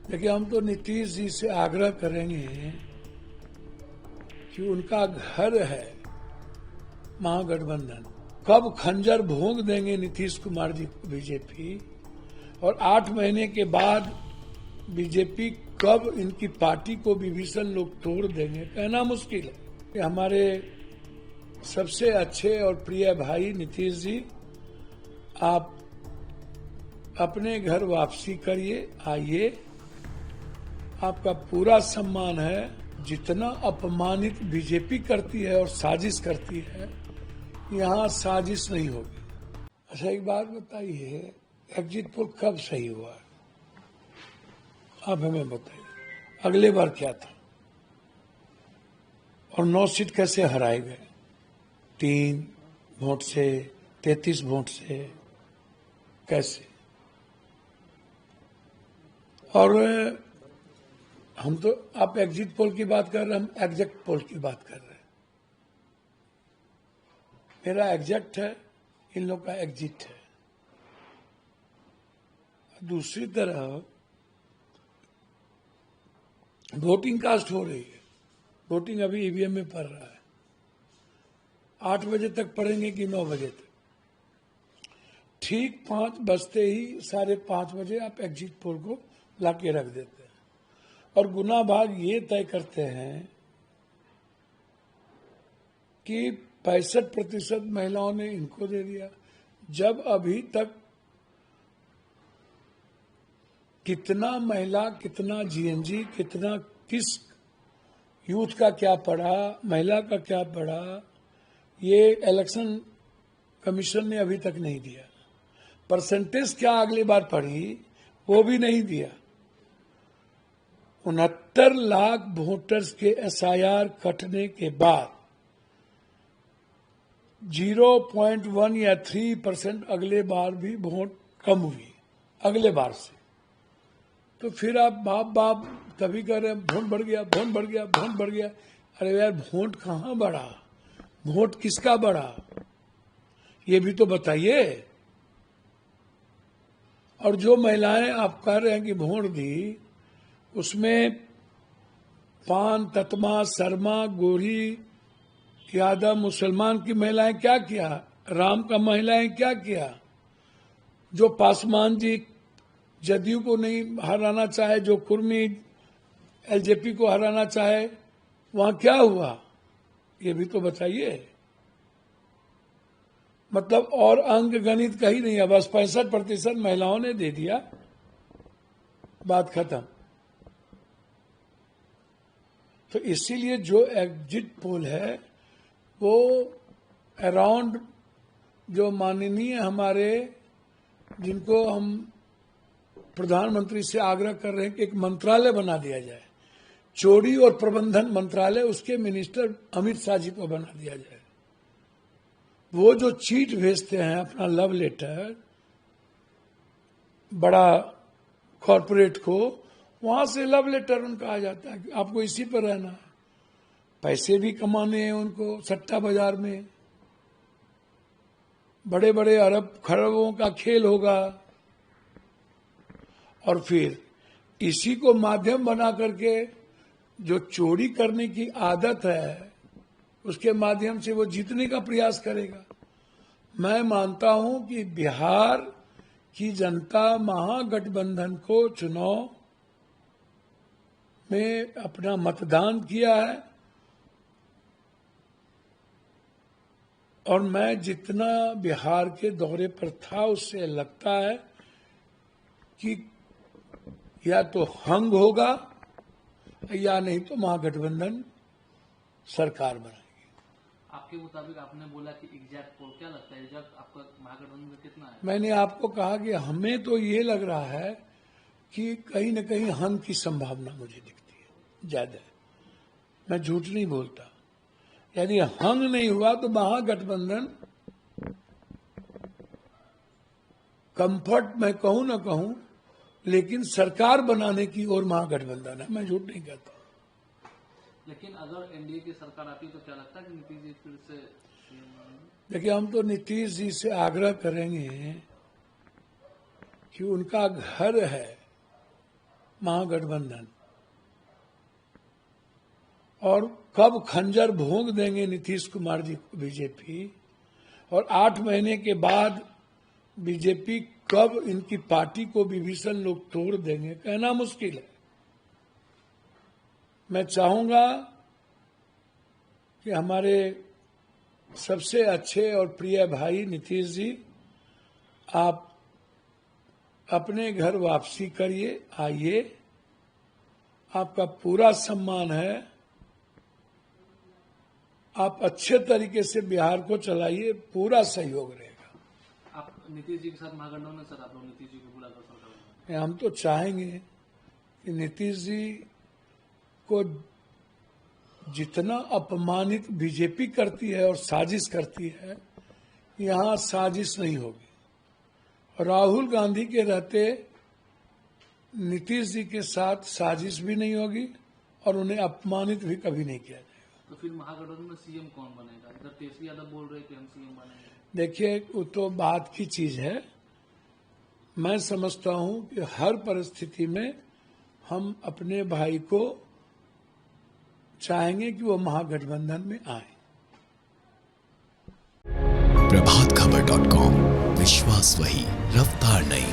देखिए, हम तो नीतीश जी से आग्रह करेंगे कि उनका घर है महागठबंधन। कब खंजर भोंक देंगे नीतीश कुमार जी को बीजेपी, और 8 महीने के बाद बीजेपी कब इनकी पार्टी को विभीषण लोग तोड़ देंगे, कहना मुश्किल है। हमारे सबसे अच्छे और प्रिय भाई नीतीश जी, आप अपने घर वापसी करिए, आइए, आपका पूरा सम्मान है। जितना अपमानित बीजेपी करती है और साजिश करती है, यहाँ साजिश नहीं होगी। अच्छा, एक बात बताइए, एग्जिट पोल कब सही हुआ? आप हमें बताइए, अगले बार क्या था? और 9 सीट कैसे हराए गए? 3 वोट से, 33 वोट से, कैसे? और हम तो, आप एग्जिट पोल की बात कर रहे हैं, हम एग्जैक्ट पोल की बात कर रहे हैं। मेरा एग्जैक्ट है, इन लोग का एग्जिट है। दूसरी तरफ वोटिंग कास्ट हो रही है, वोटिंग अभी ईवीएम में पड़ रहा है। 8 बजे तक पढ़ेंगे कि 9 बजे तक? ठीक 5 बजते ही 5:30 बजे आप एग्जिट पोल को लाके रख देते हैं, और गुना भाग ये तय करते हैं कि 65% महिलाओं ने इनको दे दिया, जब अभी तक कितना महिला, कितना जीएनजी, कितना किस यूथ का क्या पढ़ा, महिला का क्या पढ़ा, ये इलेक्शन कमीशन ने अभी तक नहीं दिया। परसेंटेज क्या अगली बार पढ़ी, वो भी नहीं दिया। 69 लाख वोटर्स के एसआईआर कटने के बाद 0.1 या 3% अगले बार भी वोट कम हुई अगले बार से। तो फिर आप बाप तभी कह रहे हैं वोट बढ़ गया, वोट बढ़ गया, वोट बढ़ गया। अरे यार, वोट कहाँ बढ़ा? वोट किसका बढ़ा, ये भी तो बताइए। और जो महिलाएं आप कह रहे हैं कि वोट दी, उसमें पान, ततमा, शर्मा, गोरी, यादव, मुसलमान की महिलाएं क्या किया, राम का महिलाएं क्या किया? जो पासवान जी जदयू को नहीं हराना चाहे, जो कुर्मी एलजेपी को हराना चाहे, वहां क्या हुआ, ये भी तो बताइए। मतलब और अंक गणित कहीं नहीं है, बस 65% महिलाओं ने दे दिया, बात खत्म। तो इसीलिए जो एग्जिट पोल है वो अराउंड, जो माननीय हमारे, जिनको हम प्रधानमंत्री से आग्रह कर रहे हैं कि एक मंत्रालय बना दिया जाए, चोरी और प्रबंधन मंत्रालय, उसके मिनिस्टर अमित शाह जी को बना दिया जाए। वो जो चीट भेजते हैं अपना लव लेटर बड़ा कॉरपोरेट को, वहां से लव लेटर उनका आ जाता है कि आपको इसी पर रहना है, पैसे भी कमाने हैं उनको सट्टा बाजार में, बड़े बड़े अरब खरबों का खेल होगा। और फिर इसी को माध्यम बना करके जो चोरी करने की आदत है, उसके माध्यम से वो जीतने का प्रयास करेगा। मैं मानता हूं कि बिहार की जनता महागठबंधन को चुनाव में अपना मतदान किया है, और मैं जितना बिहार के दौरे पर था, उससे लगता है कि या तो हंग होगा या नहीं तो महागठबंधन सरकार बनाएगी। आपके मुताबिक आपने बोला कि एग्जैक्ट पोल, क्या लगता है एग्जैक्ट आपका महागठबंधन में कितना है? मैंने आपको कहा कि हमें तो ये लग रहा है कि कहीं न कहीं हंग की संभावना मुझे दिखती है ज्यादा। मैं झूठ नहीं बोलता। यदि हंग नहीं हुआ तो महागठबंधन कंफर्ट, मैं कहूं ना कहूं, लेकिन सरकार बनाने की ओर महागठबंधन है, मैं झूठ नहीं कहता। लेकिन अगर एनडीए की सरकार आती तो क्या लगता है कि नीतीश जी फिर से? देखिए, हम तो नीतीश जी से आग्रह करेंगे कि उनका घर है महागठबंधन, और कब खंजर भोंक देंगे नीतीश कुमार जी को बीजेपी, और 8 महीने के बाद बीजेपी कब इनकी पार्टी को विभीषण लोग तोड़ देंगे, कहना मुश्किल है। मैं चाहूंगा कि हमारे सबसे अच्छे और प्रिय भाई नीतीश जी, आप अपने घर वापसी करिए, आइए, आपका पूरा सम्मान है, आप अच्छे तरीके से बिहार को चलाइए, पूरा सहयोग रहेगा। आप नीतीश जी के साथ महागठबंधन में सर, आप लोग नीतीश जी को बुलाकर सरकार में? हम तो चाहेंगे कि नीतीश जी को जितना अपमानित बीजेपी करती है और साजिश करती है, यहाँ साजिश नहीं होगी। राहुल गांधी के रहते नीतीश जी के साथ साजिश भी नहीं होगी और उन्हें अपमानित भी कभी नहीं किया जाएगा। तो फिर महागठबंधन में सीएम कौन बनेगा? इधर तेजस्वी यादव बोल रहे कि हम सीएम बनेंगे। देखिए, वो तो बात की चीज है। मैं समझता हूं कि हर परिस्थिति में हम अपने भाई को चाहेंगे कि वो महागठबंधन में आए। प्रभातखबर.com, विश्वास वही, रफ्तार नहीं।